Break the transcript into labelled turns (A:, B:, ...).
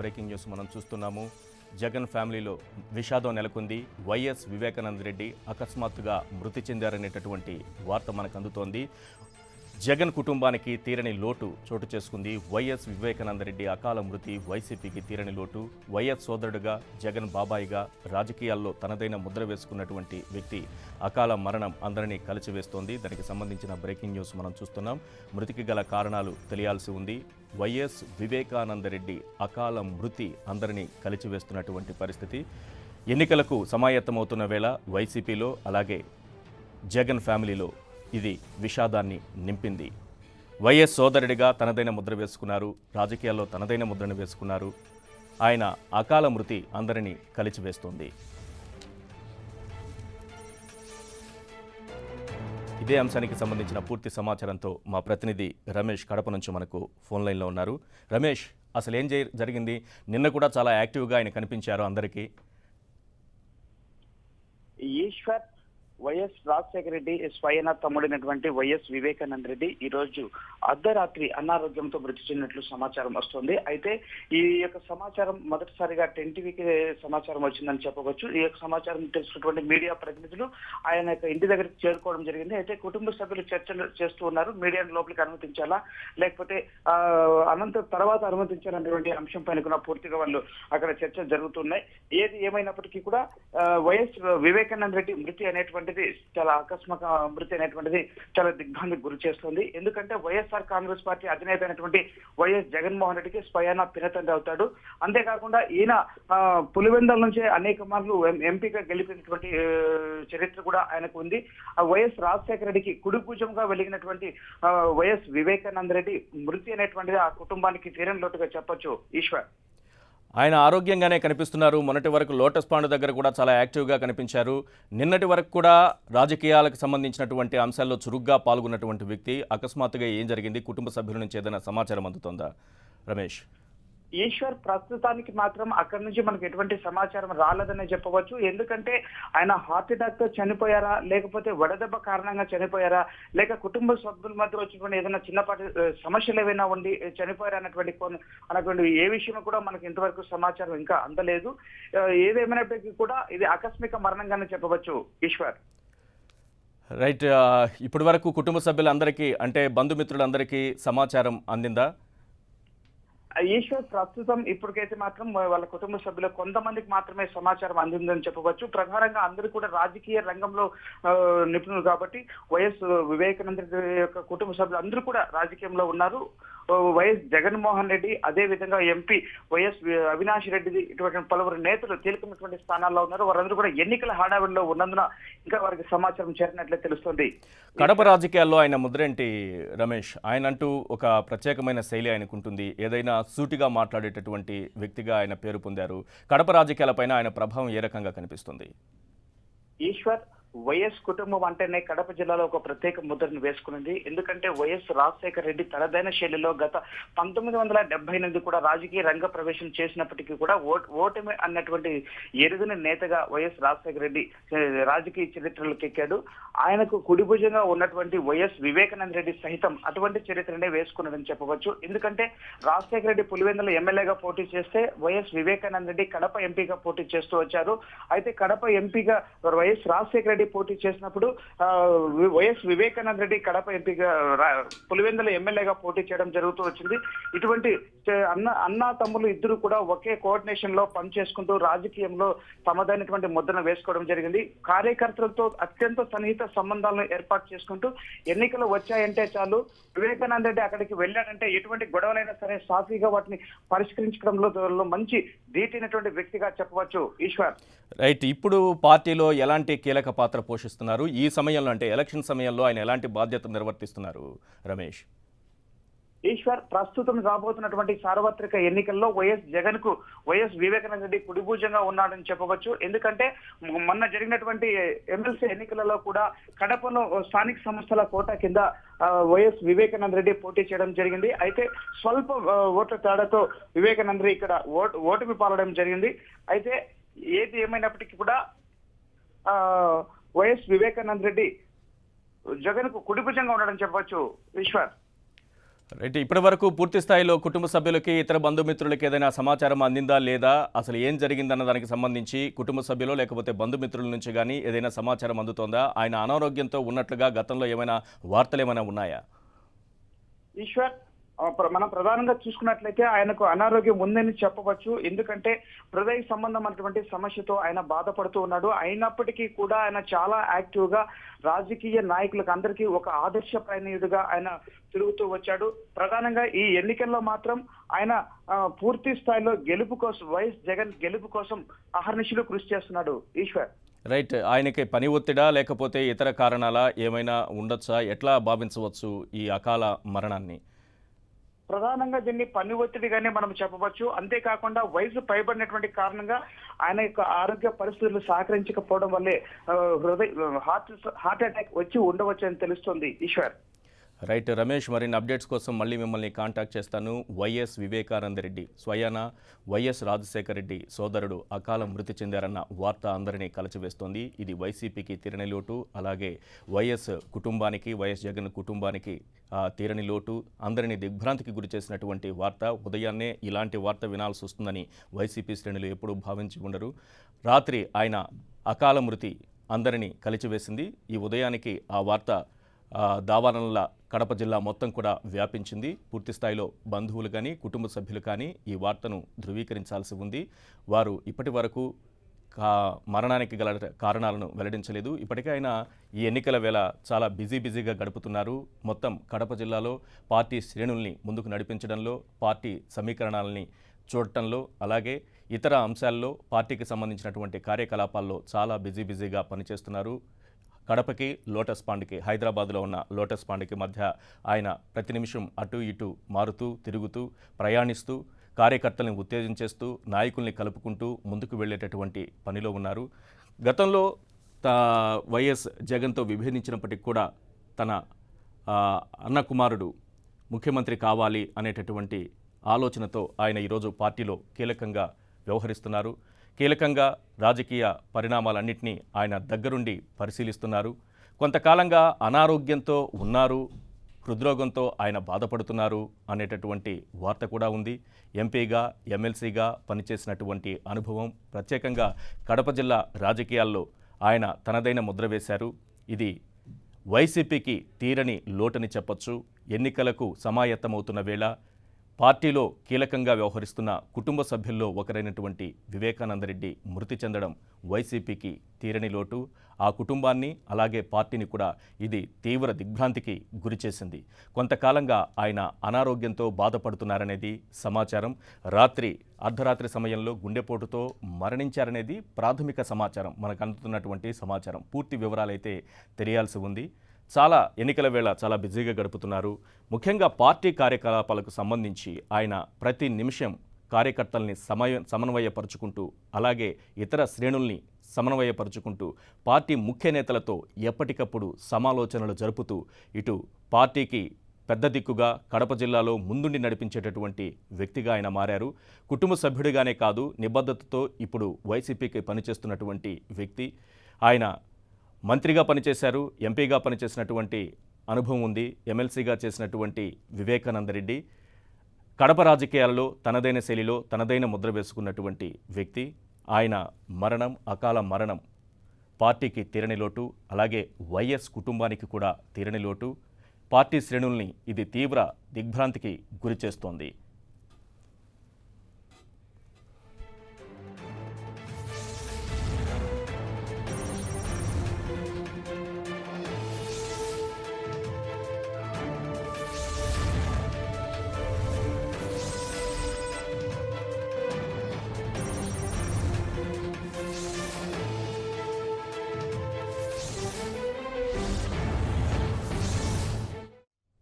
A: Breaking news మనం చూస్తున్నాము. జగన్ ఫ్యామిలీలో విషాదం నెలకొంది. వైఎస్ వివేకానంద రెడ్డి అకస్మాత్తుగా మృతి చెందారనేటటువంటి వార్త మనకు అందుతోంది. జగన్ కుటుంబానికి తీరని లోటు చోటు చేసుకుంది. వైఎస్ వివేకానంద రెడ్డి అకాల మృతి వైసీపీకి తీరని లోటు. వైఎస్ సోదరుడుగా, జగన్ బాబాయిగా రాజకీయాల్లో తనదైన ముద్ర వేసుకున్నటువంటి వ్యక్తి అకాల మరణం అందరినీ కలిచివేస్తోంది. దానికి సంబంధించిన బ్రేకింగ్ న్యూస్ మనం చూస్తున్నాం. మృతికి గల కారణాలు తెలియాల్సి ఉంది. వైఎస్ వివేకానంద రెడ్డి అకాల మృతి అందరినీ కలిచివేస్తున్నటువంటి పరిస్థితి. ఎన్నికలకు సమాయత్తమవుతున్న వేళ వైసీపీలో అలాగే జగన్ ఫ్యామిలీలో ఇది విషాదాన్ని నింపింది. వైఎస్ సోదరుడిగా తనదైన ముద్ర వేసుకున్నారు, రాజకీయాల్లో తనదైన ముద్రను వేసుకున్నారు. ఆయన అకాల మృతి అందరినీ కలిచివేస్తోంది. ఇదే అంశానికి సంబంధించిన పూర్తి సమాచారంతో మా ప్రతినిధి రమేష్ కడప నుంచి మనకు ఫోన్ లైన్లో ఉన్నారు. రమేష్, అసలు ఏం జరిగింది? నిన్న కూడా చాలా యాక్టివ్గా ఆయన కనిపించారు అందరికీ.
B: ఈశ్వర్, వైఎస్ రాజశేఖర రెడ్డి స్వయన తమ్ముడైనటువంటి వైఎస్ వివేకానంద రెడ్డి ఈ రోజు అర్ధరాత్రి అనారోగ్యంతో మృతి చెందినట్లు సమాచారం వస్తుంది. అయితే ఈ యొక్క సమాచారం మొదటిసారిగా 10 టీవీకి సమాచారం వచ్చిందని చెప్పవచ్చు. ఈ యొక్క సమాచారం తెలుసుకున్నటువంటి మీడియా ప్రతినిధులు ఆయన యొక్క ఇంటి దగ్గరికి చేరుకోవడం జరిగింది. అయితే కుటుంబ సభ్యులు చర్చలు చేస్తూ ఉన్నారు. మీడియాను లోపలికి అనుమతించాలా లేకపోతే తర్వాత అనుమతించాలనేటువంటి అంశం పైన కూడా పూర్తిగా వాళ్ళు అక్కడ చర్చలు జరుగుతున్నాయి. ఏది ఏమైనప్పటికీ కూడా వైఎస్ వివేకానంద రెడ్డి మృతి అనేటువంటి చాలా ఆకస్మిక మృతి అనేటువంటిది చాలా దిగ్భ్రాంతికి గురి చేస్తుంది. ఎందుకంటే వైఎస్ఆర్ కాంగ్రెస్ పార్టీ అధినేత అయినటువంటి వైఎస్ జగన్మోహన్ రెడ్డికి స్వయాన పినతండ్రి అవుతాడు. అంతేకాకుండా ఈయన పులివెందుల నుంచే అనేక మార్లు ఎంపీగా గెలిపినటువంటి చరిత్ర కూడా ఆయనకు ఉంది. వైఎస్ రాజశేఖర రెడ్డికి కుడి భుజంగా వెలిగినటువంటి వైఎస్ వివేకానంద రెడ్డి మృతి అనేటువంటిది ఆ కుటుంబానికి తీరని లోటుగా చెప్పొచ్చు. ఈశ్వర్,
A: ఆయన ఆరోగ్యంగానే కనిపిస్తున్నారు. మొన్నటి వరకు లోటస్ పాండ్ దగ్గర కూడా చాలా యాక్టివ్గా కనిపించారు. నిన్నటి వరకు కూడా రాజకీయాలకు సంబంధించినటువంటి అంశాల్లో చురుగ్గా పాల్గొన్నటువంటి వ్యక్తి అకస్మాత్తుగా ఏం జరిగింది? కుటుంబ సభ్యుల నుంచి ఏదైనా సమాచారం అందుతోందా రమేష్?
B: ఈశ్వర్, ప్రస్తుతానికి మాత్రం అక్కడి నుంచి మనకు ఎటువంటి సమాచారం రాలేదనే చెప్పవచ్చు. ఎందుకంటే ఆయన హార్ట్ అటాక్ తో చనిపోయారా, లేకపోతే వడదెబ్బ కారణంగా చనిపోయారా, లేక కుటుంబ సభ్యుల మధ్య వచ్చినటువంటి ఏదైనా చిన్నపాటి సమస్యలు ఏవైనా ఉండి చనిపోయారా అన్నటువంటి ఏ విషయం కూడా మనకి ఇంతవరకు సమాచారం ఇంకా అందలేదు. ఏదేమైనప్పటికీ కూడా ఇది ఆకస్మిక మరణంగానే చెప్పవచ్చు. ఈశ్వర్,
A: రైట్. ఇప్పటి వరకు కుటుంబ సభ్యులందరికీ అంటే బంధుమిత్రులందరికీ సమాచారం అందిందా?
B: ఈశ్వర్, ప్రస్తుతం ఇప్పటికైతే మాత్రం వాళ్ళ కుటుంబ సభ్యులు కొంతమందికి మాత్రమే సమాచారం అందిందని చెప్పవచ్చు. ప్రధానంగా అందరూ కూడా రాజకీయ రంగంలో నిపుణులు కాబట్టి వైఎస్ వివేకానంద యొక్క కుటుంబ సభ్యులు అందరూ కూడా రాజకీయంలో ఉన్నారు. వైఎస్ జగన్మోహన్ రెడ్డి, అదే విధంగా ఎంపీ వైఎస్ అవినాష్ రెడ్డి, ఇటువంటి పలువురు నేతలు కీలకమైనటువంటి స్థానాల్లో ఉన్నారు. వారందరూ కూడా ఎన్నికల హడావిడిలో ఉన్నందున ఇంకా వారికి సమాచారం చేరినట్లే తెలుస్తుంది.
A: కడప రాజకీయాల్లో ఆయన ముద్రేంటి రమేష్? ఆయన అంటూ ఒక ప్రత్యేకమైన శైలి ఆయనకు ఉంటుంది. ఏదైనా సూటిగా మాట్లాడేటటువంటి వ్యక్తిగా ఆయన పేరు పొందారు. కడప రాజకీయాలపైన ఆయన ప్రభావం ఏ రకంగా కనిపిస్తుంది?
B: ఈశ్వర్, వైఎస్ కుటుంబం అంటేనే కడప జిల్లాలో ఒక ప్రత్యేక ముద్రను వేసుకున్నది. ఎందుకంటే వైఎస్ రాజశేఖర రెడ్డి తనదైన శైలిలో గత 1978 కూడా రాజకీయ రంగ ప్రవేశం చేసినప్పటికీ కూడా ఓటమి అన్నటువంటి ఎరుగని నేతగా వైఎస్ రాజశేఖర రెడ్డి రాజకీయ చరిత్రలోకి ఎక్కాడు. ఆయనకు కుడిభుజంగా ఉన్నటువంటి వైఎస్ వివేకానంద రెడ్డి సహితం అటువంటి చరిత్రనే వేసుకున్నదని చెప్పవచ్చు. ఎందుకంటే రాజశేఖర రెడ్డి పులివెందుల ఎమ్మెల్యేగా పోటీ చేస్తే వైఎస్ వివేకానంద రెడ్డి కడప ఎంపీగా పోటీ చేస్తూ వచ్చారు. అయితే కడప ఎంపీగా వైఎస్ రాజశేఖర రెడ్డి పోటీ చేసినప్పుడు వైఎస్ వివేకానంద రెడ్డి కడప ఎంపీగా పులివెందుల ఎమ్మెల్యేగా పోటీ చేయడం జరుగుతూ వచ్చింది. ఇటువంటి అన్నా తమ్ములు ఇద్దరు కూడా ఒకే కోఆర్డినేషన్ లో పనిచేసుకుంటూ రాజకీయంలో తమదైనటువంటి ముద్రను వేసుకోవడం జరిగింది. కార్యకర్తలతో అత్యంత సన్నిహిత సంబంధాలను ఏర్పాటు చేసుకుంటూ ఎన్నికలు వచ్చాయంటే చాలు వివేకానంద రెడ్డి అక్కడికి వెళ్ళాడంటే ఎటువంటి గొడవలైనా సరే సాఫీగా వాటిని పరిష్కరించడంలో మంచి ధీటైనటువంటి వ్యక్తిగా చెప్పవచ్చు. ఈశ్వర్,
A: రైట్. ఇప్పుడు పార్టీలో ఎలాంటి కీలక పాత్ర పోషిస్తున్నారు? ఈ సమయంలో అంటే ఎలక్షన్ సమయంలో ఆయన ఎలాంటి బాధ్యతలు నిర్వర్తిస్తున్నారు రమేష్?
B: ఈశ్వర్, ప్రస్తుతం రాబోతున్నటువంటి సార్వత్రిక ఎన్నికల్లో వైఎస్ జగన్ కు వైఎస్ వివేకానంద రెడ్డి కుడిభుజంగా ఉన్నాడని చెప్పవచ్చు. ఎందుకంటే మొన్న జరిగినటువంటి ఎమ్మెల్సీ ఎన్నికలలో కూడా కడపలో స్థానిక సంస్థల కోటా కింద వైఎస్ వివేకానంద రెడ్డి పోటీ చేయడం జరిగింది. అయితే స్వల్ప ఓట్ల తేడాతో వివేకానంద రెడ్డి ఇక్కడ ఓటమి పాలడం జరిగింది. అయితే ఏది ఏమైనప్పటికీ కూడా వైఎస్ వివేకానంద రెడ్డి జగన్ కు కుడిభుజంగా ఉండడం చెప్పవచ్చు. ఈశ్వర్,
A: రైట్. ఇప్పటి వరకు పూర్తి స్థాయిలో కుటుంబ సభ్యులకి, ఇతర బంధుమిత్రులకి ఏదైనా సమాచారం అందిందా లేదా? అసలు ఏం జరిగిందన్న దానికి సంబంధించి కుటుంబ సభ్యులు లేకపోతే బంధుమిత్రుల నుంచి కానీ ఏదైనా సమాచారం అందుతోందా? ఆయన అనారోగ్యంతో ఉన్నట్లుగా గతంలో ఏమైనా వార్తలు ఏమైనా ఉన్నాయా?
B: ఈశ్వర్, మనం ప్రధానంగా చూసుకున్నట్లయితే ఆయనకు అనారోగ్యం ఉందని చెప్పవచ్చు. ఎందుకంటే హృదయ సంబంధమైనటువంటి సమస్యతో ఆయన బాధపడుతూ ఉన్నాడు. అయినప్పటికీ కూడా ఆయన చాలా యాక్టివ్ గా రాజకీయ నాయకులకు అందరికీ ఒక ఆదర్శప్రాయుడిగా ఆయన తిరుగుతూ వచ్చాడు. ప్రధానంగా ఈ ఎన్నికల్లో మాత్రం ఆయన పూర్తి స్థాయిలో గెలుపు కోసం, వైఎస్ జగన్ గెలుపు కోసం అహర్నిశలు కృషి చేస్తున్నాడు. ఈశ్వర్,
A: రైట్. ఆయనకి పని ఒత్తిడా లేకపోతే ఇతర కారణాలా ఏమైనా ఉండొచ్చా? ఎట్లా భావించవచ్చు ఈ అకాల మరణాన్ని?
B: ప్రధానంగా దీన్ని పని ఒత్తిడిగానే మనం చెప్పవచ్చు. అంతేకాకుండా వయసు పైబడినటువంటి కారణంగా ఆయన యొక్క ఆరోగ్య పరిస్థితులు సహకరించకపోవడం వల్లే హార్ట్ అటాక్ వచ్చి ఉండవచ్చు అని తెలుస్తుంది. ఈశ్వర్,
A: రైట్. రమేష్, మరిన్ని అప్డేట్స్ కోసం మళ్ళీ మిమ్మల్ని కాంటాక్ట్ చేస్తాను. వైఎస్ వివేకానంద రెడ్డి స్వయాన వైఎస్ రాజశేఖర రెడ్డి సోదరుడు అకాల మృతి చెందారన్న వార్త అందరినీ కలచివేస్తోంది. ఇది వైసీపీకి తీరని లోటు, అలాగే వైఎస్ కుటుంబానికి, వైఎస్ జగన్ కుటుంబానికి తీరని లోటు, అందరినీ దిగ్భ్రాంతికి గురి చేసినటువంటి వార్త. ఉదయాన్నే ఇలాంటి వార్త వినాల్సి వస్తుందని వైసీపీ శ్రేణులు ఎప్పుడూ భావించి ఉండరు. రాత్రి ఆయన అకాల మృతి అందరినీ కలిచివేసింది. ఈ ఉదయానికి ఆ వార్త దావానంలా కడప జిల్లా మొత్తం కూడా వ్యాపించింది. పూర్తి స్థాయిలో బంధువులు కానీ కుటుంబ సభ్యులు కానీ ఈ వార్తను ధృవీకరించాల్సి ఉంది. వారు ఇప్పటి వరకు మరణానికి గల కారణాలను వెల్లడించలేదు. ఇప్పటికే ఆయన ఈ ఎన్నికల వేళ చాలా బిజీగా గడుపుతున్నారు. మొత్తం కడప జిల్లాలో పార్టీ శ్రేణుల్ని ముందుకు నడిపించడంలో, పార్టీ సమీకరణాలని చూడటంలో, అలాగే ఇతర అంశాల్లో పార్టీకి సంబంధించినటువంటి కార్యకలాపాల్లో చాలా బిజీగా పనిచేస్తున్నారు. కడపకి, లోటస్ పాండ్కి, హైదరాబాద్లో ఉన్న లోటస్ పాండ్కి మధ్య ఆయన ప్రతి నిమిషం అటు ఇటు మారుతూ, తిరుగుతూ, ప్రయాణిస్తూ, కార్యకర్తలను ఉత్తేజించేస్తూ, నాయకుల్ని కలుపుకుంటూ ముందుకు వెళ్ళేటటువంటి పనిలో ఉన్నారు. గతంలో వైఎస్ జగన్తో విభేదించినప్పటికీ కూడా తన అన్న కుమారుడు ముఖ్యమంత్రి కావాలి అనేటటువంటి ఆలోచనతో ఆయన ఈరోజు పార్టీలో కీలకంగా వ్యవహరిస్తున్నారు. కీలకంగా రాజకీయ పరిణామాలన్నింటినీ ఆయన దగ్గరుండి పరిశీలిస్తున్నారు. కొంతకాలంగా అనారోగ్యంతో ఉన్నారు, హృద్రోగంతో ఆయన బాధపడుతున్నారు అనేటటువంటి వార్త కూడా ఉంది. ఎంపీగా, ఎమ్మెల్సీగా పనిచేసినటువంటి అనుభవం, ప్రత్యేకంగా కడప జిల్లా రాజకీయాల్లో ఆయన తనదైన ముద్ర వేశారు. ఇది వైసీపీకి తీరని లోటని చెప్పొచ్చు. ఎన్నికలకు సమాయత్తమవుతున్న వేళ పార్టీలో కీలకంగా వ్యవహరిస్తున్న కుటుంబ సభ్యుల్లో ఒకరైనటువంటి వివేకానందరెడ్డి మృతి చెందడం వైసీపీకి తీరని లోటు. ఆ కుటుంబాన్ని, అలాగే పార్టీని కూడా ఇది తీవ్ర దిగ్భ్రాంతికి గురిచేసింది. కొంతకాలంగా ఆయన అనారోగ్యంతో బాధపడుతున్నారనేది సమాచారం. అర్ధరాత్రి సమయంలో గుండెపోటుతో మరణించారనేది ప్రాథమిక సమాచారం, మనకు అందుతున్నటువంటి సమాచారం. పూర్తి వివరాలైతే తెలియాల్సి ఉంది. చాలా ఎన్నికల వేళ చాలా బిజీగా గడుపుతున్నారు. ముఖ్యంగా పార్టీ కార్యకలాపాలకు సంబంధించి ఆయన ప్రతి నిమిషం కార్యకర్తల్ని సమన్వయపరుచుకుంటూ, అలాగే ఇతర శ్రేణుల్ని సమన్వయపరుచుకుంటూ, పార్టీ ముఖ్య నేతలతో ఎప్పటికప్పుడు సమాలోచనలు జరుపుతూ, ఇటు పార్టీకి పెద్ద దిక్కుగా కడప జిల్లాలో ముందుండి నడిపించేటటువంటి వ్యక్తిగా ఆయన మారారు. కుటుంబ సభ్యుడిగానే కాదు, నిబద్ధతతో ఇప్పుడు వైసీపీకి పనిచేస్తున్నటువంటి వ్యక్తి. ఆయన మంత్రిగా పనిచేశారు, ఎంపీగా పనిచేసినటువంటి అనుభవం ఉంది, ఎమ్మెల్సీగా చేసినటువంటి వివేకానందరెడ్డి కడప రాజకీయాలలో తనదైన శైలిలో తనదైన ముద్ర వేసుకున్నటువంటి వ్యక్తి. ఆయన మరణం, అకాల మరణం పార్టీకి తీరని లోటు, అలాగే వైఎస్ కుటుంబానికి కూడా తీరని లోటు. పార్టీ శ్రేణుల్ని ఇది తీవ్ర దిగ్భ్రాంతికి గురిచేస్తోంది.